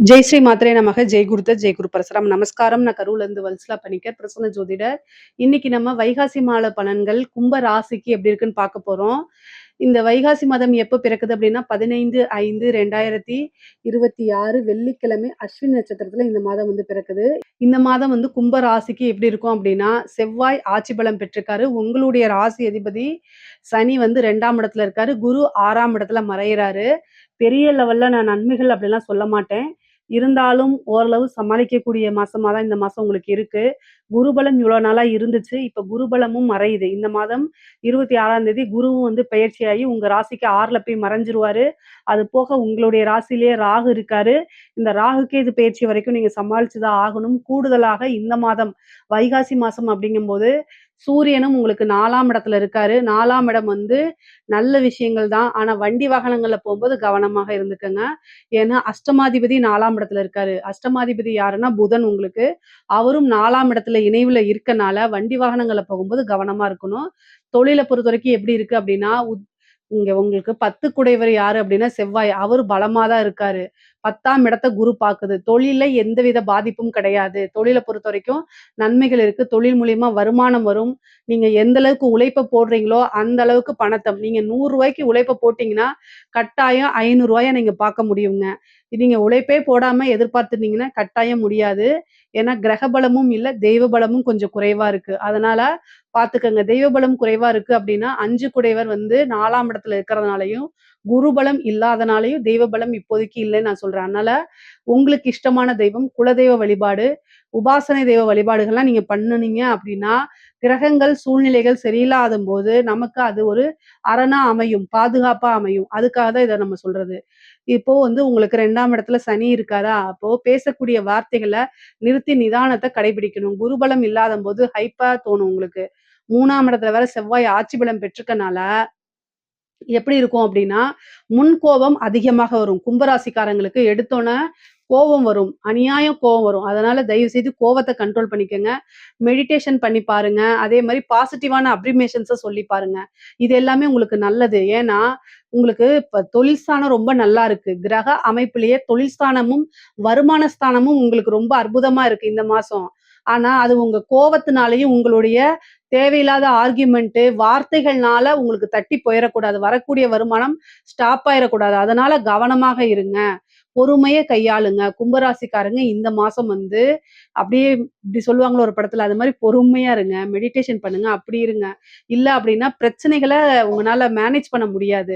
ஜெய் ஸ்ரீ மாத்ரே நமக. ஜெய் குருதத், ஜெய் குரு பரசுராம். நமஸ்காரம். நான் கரூர்லேருந்து வல்சலா பணிக்கர், பிரசன்ன ஜோதிடர். இன்னைக்கு நம்ம வைகாசி மாத பலன்கள் கும்ப ராசிக்கு எப்படி இருக்குன்னு பார்க்க போறோம். இந்த வைகாசி மாதம் எப்போ பிறக்குது அப்படின்னா 15/5/2026 வெள்ளிக்கிழமை அஸ்வினி நட்சத்திரத்துல இந்த மாதம் வந்து பிறக்குது. இந்த மாதம் வந்து கும்ப ராசிக்கு எப்படி இருக்கும் அப்படின்னா, செவ்வாய் ஆட்சி பலம் பெற்றிருக்காரு. உங்களுடைய ராசி அதிபதி சனி வந்து 2ஆம் இடத்துல இருக்காரு. குரு 6ஆம் இடத்துல மறையிறாரு. பெரிய லெவல்ல நான் நன்மைகள் அப்படிலாம் சொல்ல மாட்டேன். இருந்தாலும் ஓரளவு சமாளிக்கக்கூடிய மாசமா தான் இந்த மாசம் உங்களுக்கு இருக்கு. குருபலம் இவ்வளோ நாளா இருந்துச்சு. இப்ப குருபலமும் மறையுது. இந்த மாதம் 26ஆம் தேதி குருவும் வந்து பெயர்ச்சியாகி உங்க ராசிக்கு 6ல போய் மறைஞ்சிருவாரு. அது போக உங்களுடைய ராசியிலேயே ராகு இருக்காரு. இந்த ராகு கேது பெயர்ச்சி வரைக்கும் நீங்க சமாளிச்சு தான் ஆகணும். கூடுதலாக இந்த மாதம் வைகாசி மாசம் அப்படிங்கும்போது சூரியனும் உங்களுக்கு 4ஆம் இடத்துல இருக்காரு. 4ஆம் இடம் வந்து நல்ல விஷயங்கள் தான். ஆனா வண்டி வாகனங்கள்ல போம்போது கவனமாக இருந்துக்கங்க. ஏன்னா அஷ்டமாதிபதி 4ஆம் இடத்துல இருக்காரு. அஷ்டமாதிபதி யாருன்னா புதன் உங்களுக்கு. அவரும் 4ஆம் இடத்துல இணைவுல இருக்கனால வண்டி வாகனங்கள்ல போகும்போது கவனமா இருக்கணும். தொழில பொறுத்தவரைக்கும் எப்படி இருக்கு அப்படின்னா, இங்க உங்களுக்கு 10 குடையவர் யாரு அப்படின்னா செவ்வாய். அவரு பலமா தான் இருக்காரு. 10ஆம் இடத்த குரு பாக்குது. தொழில்ல எந்தவித பாதிப்பும் கிடையாது. தொழில பொறுத்தவரைக்கும் நன்மைகள் இருக்கு. தொழில் மூலியமா வருமானம் வரும். நீங்க எந்த அளவுக்கு உழைப்ப போடுறீங்களோ, அந்த அளவுக்கு பணத்த நீங்க ரூ. 100 உழைப்ப போட்டீங்கன்னா, கட்டாயம் ரூ. 500 நீங்க பார்க்க முடியுங்க. நீங்க உழைப்பே போடாம எதிர்பார்த்திருந்தீங்கன்னா, கட்டாயம் முடியாது. ஏன்னா கிரக பலமும் இல்ல, தெய்வ பலமும் கொஞ்சம் குறைவா இருக்கு. அதனால பார்த்துக்கங்க. தெய்வ பலம் குறைவா இருக்கு அப்படின்னா, 5 குடையவர் வந்து 4ஆம் இடத்துல இருக்கிறதுனாலயும், குரு பலம் இல்லாதனாலயும் தெய்வ பலம் இப்போதைக்கு இல்லைன்னு நான் சொல்றேன். அதனால உங்களுக்கு இஷ்டமான தெய்வம், குலதெய்வ வழிபாடு, உபாசனை தெய்வ வழிபாடுகள்லாம் நீங்க பண்ணுனீங்க அப்படின்னா, கிரகங்கள், சூழ்நிலைகள் சரியில்லாதம்போது, நமக்கு அது ஒரு அரணா அமையும். பாதுகாப்பா அமையும். அதுக்காக தான் இத நம்ம சொல்றது. இப்போ வந்து உங்களுக்கு 2ஆம் இடத்துல சனி இருக்காரா? அப்போ பேசக்கூடிய வார்த்தைகள நிறுத்தி நிதானத்த கடைபிடிக்கணும். குருபலம் இல்லாதம்போது ஹைப்பா தோணும் உங்களுக்கு. 3ஆம் இடத்துல வேற செவ்வாய் ஆட்சி பலம் பெற்றுக்கனால, எப்படி இருக்கும் அப்படின்னா, முன்கோபம் அதிகமாக வரும். கும்பராசிக்காரங்களுக்கு எடுத்தோனே கோவம் வரும். அநியாய கோவம் வரும். அதனால தயவு செய்து கோவத்த கண்ட்ரோல் பண்ணிக்கங்க. மெடிடேஷன் பண்ணி பாருங்க. அதே மாரி பாசிட்டிவான அப்ரிமேஷன்ஸ சொல்லி பாருங்க. இது எல்லாமே உங்களுக்கு நல்லது. ஏன்னா, உங்களுக்கு இப்ப தொழில் ஸ்தானம் ரொம்ப நல்லா இருக்கு. கிரக அமைப்பிலேயே தொழில் ஸ்தானமும், வருமான ஸ்தானமும் உங்களுக்கு ரொம்ப அற்புதமா இருக்கு இந்த மாசம். ஆனா, அது உங்க கோவத்தினாலயும், உங்களுடைய தேவையில்லாத ஆர்கியுமென்ட், வார்த்தைகள்னால உங்களுக்கு தட்டி போயிறக்கூடாது. வரக்கூடிய வருமானம் ஸ்டாப் ஆயிறக்கூடாது. அதனால கவனமாக இருங்க. பொறுமைய கையாளுங்க. கும்பராசிக்காரங்க இந்த மாசம் வந்து அப்படியே இப்படி சொல்லுவாங்கல்ல ஒரு படத்துல, அது மாரி பொறுமையா இருங்க. மெடிடேஷன் பண்ணுங்க. அப்படி இருங்க. இல்ல அப்படின்னா பிரச்சனைகள உங்கனால மேனேஜ் பண்ண முடியாது.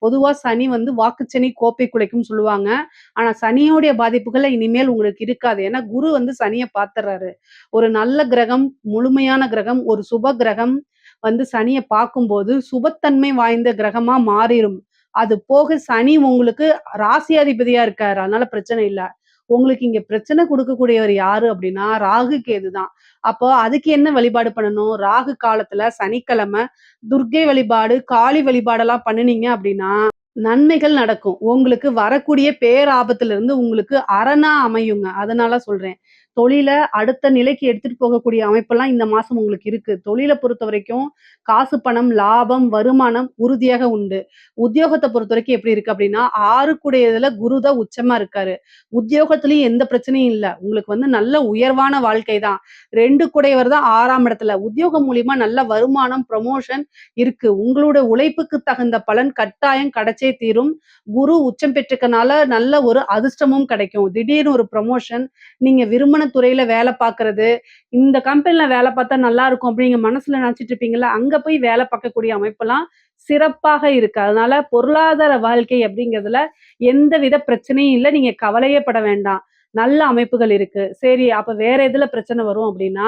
பொதுவா சனி வந்து வாக்குச்சனி கோப்பை குலைக்கும்னு சொல்லுவாங்க. ஆனா சனியோடைய பாதிப்புகள் இனிமேல் உங்களுக்கு இருக்காது. ஏன்னா குரு வந்து சனிய பாத்துர்றாரு. ஒரு நல்ல கிரகம், முழுமையான கிரகம், ஒரு சுப கிரகம் வந்து சனிய பார்க்கும்போது சுபத்தன்மை வாய்ந்த கிரகமா மாறிரும். அது போக சனி உங்களுக்கு ராசியாதிபதியா இருக்காரு. அதனால பிரச்சனை இல்ல. உங்களுக்கு இங்க பிரச்சனை குடுக்கக்கூடியவர் யாரு அப்படின்னா, ராகு, கேது தான். அப்போ அதுக்கு என்ன வழிபாடு பண்ணணும்? ராகு காலத்துல சனிக்கிழமை துர்க்கை வழிபாடு, காளி வழிபாடெல்லாம் பண்ணுனீங்க அப்படின்னா, நன்மைகள் நடக்கும். உங்களுக்கு வரக்கூடிய பேராபத்திலிருந்து உங்களுக்கு அரணா அமையுங்க. அதனால சொல்றேன். தொழில அடுத்த நிலைக்கு எடுத்துட்டு போகக்கூடிய அமைப்பெல்லாம் இந்த மாசம் உங்களுக்கு இருக்கு. தொழில பொறுத்தவரைக்கும் காசு, பணம், லாபம், வருமானம் உறுதியாக உண்டு. உத்தியோகத்த பொறுத்தவரைக்கும் எப்படி இருக்கு அப்படின்னா, 6க்குடையதுல குரு தான் உச்சமா இருக்காரு. உத்தியோகத்திலயும் எந்த பிரச்சனையும் இல்ல. உங்களுக்கு வந்து நல்ல உயர்வான வாழ்க்கை தான். 2 குடையவர் தான் 6ஆம் இடத்துல. உத்தியோகம் மூலியமா நல்ல வருமானம், ப்ரமோஷன் இருக்கு. உங்களோட உழைப்புக்கு தகுந்த பலன் கட்டாயம் கிடைச்சே தீரும். குரு உச்சம் பெற்றுக்கனால நல்ல ஒரு அதிர்ஷ்டமும் கிடைக்கும். திடீர்னு ஒரு ப்ரமோஷன், நீங்க விரும்பின துறையில வேலை பார்க்கறது, இந்த கம்பெனில வேலை பார்த்தா நல்லா இருக்கும் அப்படின்னு நீங்க மனசுல நினைச்சிட்டு இருப்பீங்கல்ல, அங்க போய் வேலை பார்க்கக்கூடிய அமைப்பெல்லாம் சிறப்பாக இருக்கு. அதனால பொருளாதார வாழ்க்கை அப்படிங்கிறதுல எந்தவித பிரச்சனையும் இல்ல. நீங்க கவலையே பட வேண்டாம். நல்ல அமைப்புகள் இருக்கு. சரி, அப்ப வேற எதுல பிரச்சனை வரும் அப்படின்னா,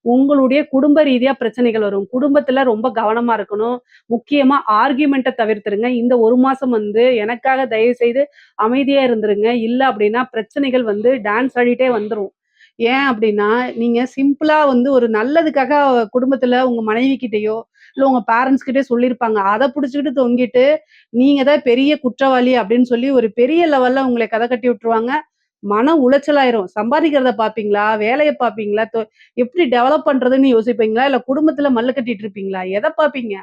உங்களுடைய குடும்ப ரீதியா பிரச்சனைகள் வரும். குடும்பத்துல ரொம்ப கவனமா இருக்கணும். முக்கியமா ஆர்கியுமென்ட்ட தவிர்த்துருங்க. இந்த 1 மாசம் வந்து எனக்காக தயவு செய்து அமைதியா இருந்துருங்க. இல்ல அப்படின்னா பிரச்சனைகள் வந்து டான்ஸ் ஆடிட்டே வந்துரும். ஏன் அப்படின்னா, நீங்க சிம்பிளா வந்து ஒரு நல்லதுக்காக குடும்பத்துல உங்க மனைவி கிட்டயோ, இல்ல உங்க பேரண்ட்ஸ் கிட்டயோ சொல்லியிருப்பாங்க. அத புடிச்சுக்கிட்டு தொங்கிட்டு, நீங்க தான் பெரிய குற்றவாளி அப்படின்னு சொல்லி ஒரு பெரிய லெவல்ல உங்கள கதை கட்டி விட்டுருவாங்க. மன உளைச்சலாயிரும். சம்பாதிக்கிறத பார்ப்பீங்களா? வேலைய பார்ப்பீங்களா? எப்படி டெவலப் பண்றதுன்னு யோசிப்பீங்களா? இல்ல குடும்பத்துல மல்லு கட்டிட்டு இருப்பீங்களா? எத பார்ப்பீங்க?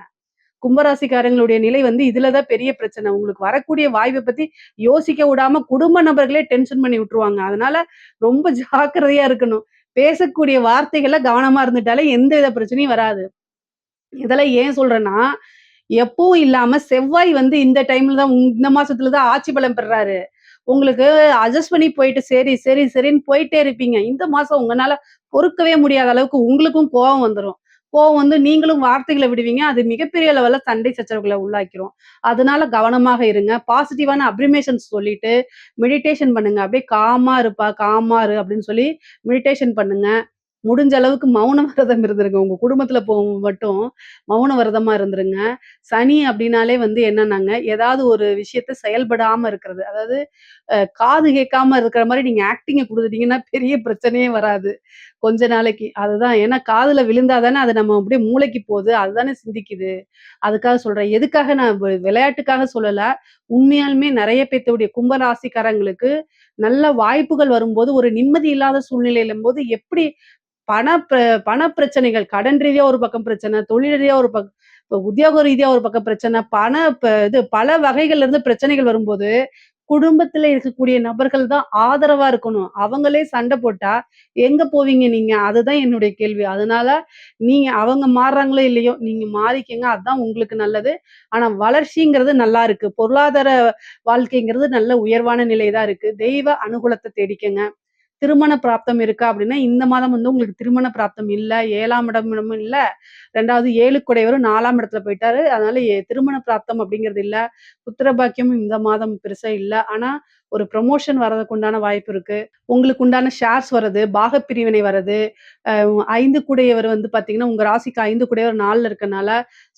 கும்பராசிக்காரங்களுடைய நிலை வந்து இதுல தான் பெரிய பிரச்சனை. உங்களுக்கு வரக்கூடிய வாய்ப்ப பத்தி யோசிக்க விடாம குடும்ப நபர்களே டென்ஷன் பண்ணி விட்டுருவாங்க. அதனால ரொம்ப ஜாக்கிரதையா இருக்கணும். பேசக்கூடிய வார்த்தைகள்ல கவனமா இருந்துட்டாலே எந்த வித பிரச்சனையும் வராது. இதெல்லாம் ஏன் சொல்றேன்னா, எப்பவும் இல்லாம செவ்வாய் வந்து இந்த டைம்ல தான் இந்த மாசத்துல தான் ஆட்சி பலம் பெறுறாரு. உங்களுக்கு அட்ஜஸ்ட் பண்ணி போயிட்டு சரி, சரி, சரின்னு போயிட்டே இருப்பீங்க. இந்த மாசம் உங்கனால பொறுக்கவே முடியாத அளவுக்கு உங்களுக்கும் கோவம் வந்துரும். கோவம் வந்து நீங்களும் வார்த்தைகள விடுவீங்க. அது மிகப்பெரிய லெவல்ல சண்டை சச்சரவுகள உள்ளாக்கிரும். அதனால கவனமாக இருங்க. பாசிட்டிவான அப்ரிமேஷன்ஸ் சொல்லிட்டு மெடிடேஷன் பண்ணுங்க. அப்படியே காமா இருப்பா, காமா இரு அப்படின்னு சொல்லி மெடிடேஷன் பண்ணுங்க. முடிஞ்ச அளவுக்கு மௌன விரதம் இருந்துருங்க. உங்க குடும்பத்துல மட்டும் மௌன விரதமா இருந்துருங்க. சனி அப்டின்னாலே வந்து என்னன்னாங்க, ஏதாவது ஒரு விஷயத்த செயல்படாம இருக்கிறது. அதாவது காது கேட்காம இருக்கிற மாரி நீங்க ஆக்டிங்க குடுத்துட்டீங்கன்னா, பெரிய பிரச்சனையே வராது. கொஞ்ச நாளைக்கு. அதுதான் ஏன்னா காதுல விழுந்தா தானே அது நம்ம அப்படியே மூளைக்கு போது. அதுதானே சிந்திக்குது. அதுக்காக சொல்றேன். எதுக்காக நான் விளையாட்டுக்காக சொல்லல. உண்மையாலுமே நெறைய பேத்துடைய கும்ப ராசிக்காரங்களுக்கு நல்ல வாய்ப்புகள் வரும்போது, ஒரு நிம்மதி இல்லாத சூழ்நிலையிலும்போது எப்படி பண ப பண பிரச்சனைகள், கடன் ரீதியா ஒரு பக்கம் பிரச்சனை, தொழில் ரீதியா ஒரு உத்தியோக ரீதியா ஒரு பக்கம் பிரச்சனை, பண இது பல வகைகள்ல இருந்து பிரச்சனைகள் வரும்போது, குடும்பத்துல இருக்கக்கூடிய நபர்கள் தான் ஆதரவா இருக்கணும். அவங்களே சண்டை போட்டா, எங்க போவீங்க நீங்க? அதுதான் என்னுடைய கேள்வி. அதனால நீங்க அவங்க மாறுறாங்களோ இல்லையோ, நீங்க மாறிக்கங்க. அதான் உங்களுக்கு நல்லது. ஆனா வளர்ச்சிங்கிறது நல்லா இருக்கு. பொருளாதார வாழ்க்கைங்கிறது நல்ல உயர்வான நிலை தான் இருக்கு. தெய்வ அனுகூலத்த தேடிக்கங்க. திருமண பிராப்தம் இருக்கா அப்படின்னா, இந்த மாதம் வந்து உங்களுக்கு திருமண பிராப்தம் இல்ல. 7ஆம் இடமும் இல்ல. 2வது 7 கூடையவரும் 4ஆம் இடத்துல போயிட்டாரு. அதனால திருமண பிராப்தம் அப்படிங்கிறது இல்ல. புத்திர பாக்கியமும் இந்த மாதம் பெருசா இல்ல. ஆனா, ஒரு ப்ரமோஷன் வர்றதுக்கு உண்டான வாய்ப்பு இருக்கு. உங்களுக்கு உண்டான ஷேர்ஸ் வரது, பாகப் பிரிவினை வரது. 5 கூடையவர் வந்து பார்த்தீங்கன்னா, உங்க ராசிக்கு 5 கூடையவர் 4ல இருக்கனால,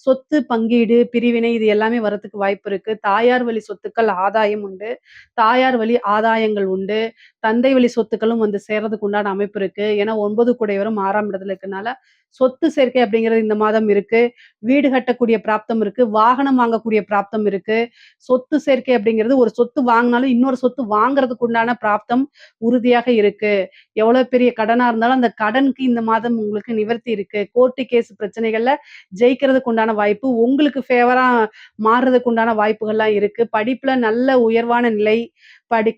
சொத்து பங்கீடு, பிரிவினை இது எல்லாமே வரதுக்கு வாய்ப்பு இருக்கு. தாயார் வழி சொத்துக்கள் ஆதாயம் உண்டு. தாயார் வழி ஆதாயங்கள் உண்டு. தந்தை வழி சொத்துக்களும் வந்து சேர்றதுக்கு உண்டான அமைப்பு இருக்கு. ஏன்னா 9 கூடையவரும் 6ஆம் இடத்துல இருக்கனால, சொத்து சேர்க்கை அப்படிங்கிறது இந்த மாதம் இருக்கு. வீடு கட்டக்கூடிய பிராப்தம் இருக்கு. வாகனம் வாங்கக்கூடிய பிராப்தம் இருக்கு. சொத்து சேர்க்கை அப்படிங்கிறது ஒரு சொத்து வாங்குனாலும், இன்னொரு சொத்து வாங்குறதுக்கு உண்டான பிராப்தம் உறுதியாக இருக்கு. எவ்வளவு பெரிய கடனா இருந்தாலும், அந்த கடனுக்கு இந்த மாதம் உங்களுக்கு நிவர்த்தி இருக்கு. கோர்ட்டு கேஸ் பிரச்சனைகள்ல ஜெயிக்கிறதுக்கு உண்டான வாய்ப்பு, உங்களுக்கு ஃபேவரா மாறுறதுக்கு உண்டான வாய்ப்புகள்லாம் இருக்கு. படிப்புல நல்ல உயர்வான நிலை,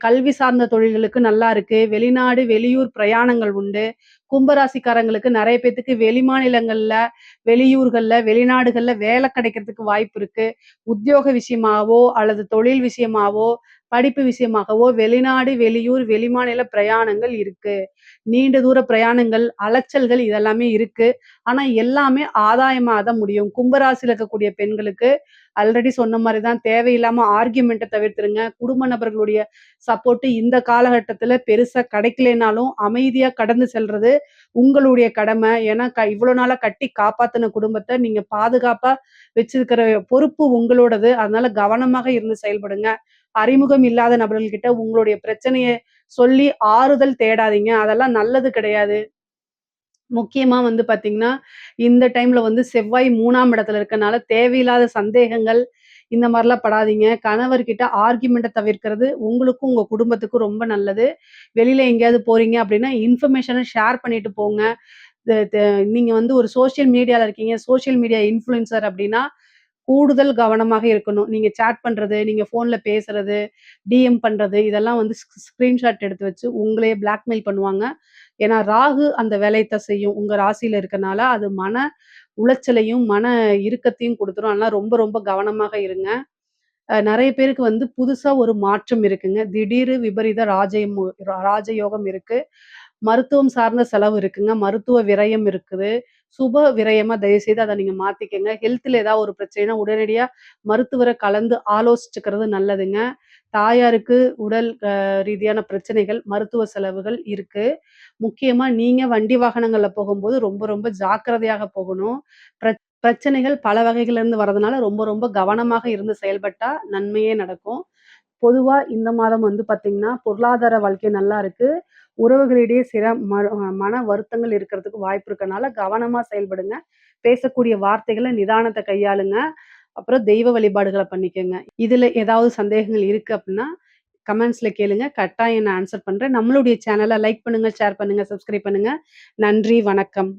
கல்வி சார்ந்த தொழில்களுக்கு நல்லா இருக்கு. வெளிநாடு, வெளியூர் பிரயாணங்கள் உண்டு. கும்பராசிக்காரங்களுக்கு நெறைய பேத்துக்கு வெளிமாநிலங்கள்ல, வெளியூர்கள்ல, வெளிநாடுகள்ல வேலை கிடைக்கிறதுக்கு வாய்ப்பு இருக்கு. உத்தியோக விஷயமாவோ, அல்லது தொழில் விஷயமாவோ, படிப்பு விஷயமாகவோ வெளிநாடு, வெளியூர், வெளிமாநில பிரயாணங்கள் இருக்கு. நீண்ட தூர பிரயாணங்கள், அலைச்சல்கள் இதெல்லாமே இருக்கு. ஆனா எல்லாமே ஆதாயமா தான் முடியும். கும்பராசியில இருக்கக்கூடிய பெண்களுக்கு ஆல்ரெடி சொன்ன மாரி தான் தேவையில்லாம ஆர்கியூமென்ட்ட தவிர்த்துருங்க. குடும்ப நபர்களுடைய சப்போர்ட் இந்த காலகட்டத்தில பெருசா கிடைக்கலைனாலும், அமைதியா கடந்து செல்றது உங்களுடைய கடமை. ஏன்னா இவ்வளோ நாளா கட்டி காப்பாத்துன குடும்பத்த நீங்க பாதுகாப்பா வச்சிருக்கிற பொறுப்பு உங்களோடது. அதனால கவனமாக இருந்து செயல்படுங்க. அறிமுகம் இல்லாத நபர்கள்கிட்ட உங்களுடைய பிரச்சனைய சொல்லி ஆறுதல் தேடாதீங்க. அதெல்லாம் நல்லது கிடையாது. முக்கியமா வந்து பார்த்தீங்கன்னா, இந்த டைம்ல வந்து செவ்வாய் 3ஆம் இடத்துல இருக்கனால தேவையில்லாத சந்தேகங்கள், இந்த மாரிலாம் படாதீங்க. கணவர்கிட்ட ஆர்கியூமென்ட்ட தவிர்க்கிறது உங்களுக்கும், உங்க குடும்பத்துக்கும் ரொம்ப நல்லது. வெளியில எங்கேயாவது போறீங்க அப்படின்னா, இன்ஃபர்மேஷன ஷேர் பண்ணிட்டு போங்க. த த நீங்க வந்து ஒரு சோசியல் மீடியால இருக்கீங்க, சோசியல் மீடியா இன்ஃப்ளூயன்சர் அப்படின்னா, கூடுதல் கவனமாக இருக்கணும். நீங்க சேட் பண்றது, நீங்க ஃபோன்ல பேசுறது, டிஎம் பண்றது, இதெல்லாம் வந்து ஸ்கிரீன்ஷாட் எடுத்து வச்சு உங்களையே பிளாக்மெயில் பண்ணுவாங்க. ஏன்னா, ராகு அந்த வேலையத்தான் செய்யும். உங்க ராசியில இருக்கனால, அது மன உளைச்சலையும், மன இறுக்கத்தையும் குடுத்துரும். அதனால ரொம்ப ரொம்ப கவனமாக இருங்க. நெறைய பேருக்கு வந்து புதுசா ஒரு மாற்றம் இருக்குங்க. திடீர் விபரீத ராஜயோகம் இருக்கு. மருத்துவம் சார்ந்த செலவு இருக்குங்க. மருத்துவ விரயம் இருக்குது. சுப விரயமா தயவுசெய்து அத நீங்க மாத்திக்கங்க. ஹெல்த்ல ஏதாவது ஒரு பிரச்சனைனா உடனடியா மருத்துவர கலந்து ஆலோசிச்சுக்கிறது நல்லதுங்க. தாயாருக்கு உடல் ரீதியான பிரச்சனைகள், மருத்துவ செலவுகள் இருக்கு. முக்கியமா நீங்க வண்டி வாகனங்கள்ல போகும்போது ரொம்ப ரொம்ப ஜாக்கிரதையாக போகணும். பிரச்சனைகள் பல வகைகள்ல இருந்து வரதுனால ரொம்ப ரொம்ப கவனமாக இருந்து செயல்பட்டா நன்மையே நடக்கும். பொதுவா இந்த மாதம் வந்து பார்த்தீங்கன்னா, பொருளாதார வாழ்க்கை நல்லா இருக்கு. உறவுகளிடையே சில மன வருத்தங்கள் இருக்கிறதுக்கு வாய்ப்பு இருக்கனால கவனமா செயல்படுங்க. பேசக்கூடிய வார்த்தைகள நிதானத்த கையாளுங்க. அப்புறம் தெய்வ வழிபாடுகள பண்ணிக்கங்க. இதுல ஏதாவது சந்தேகங்கள் இருக்கு அப்டின்னா, கமெண்ட்ஸ்ல கேளுங்க. கட்டாயம் நான் ஆன்சர் பண்றேன். நம்மளுடைய சேனல லைக் பண்ணுங்க, ஷேர் பண்ணுங்க, சப்ஸ்கிரைப் பண்ணுங்க. நன்றி, வணக்கம்.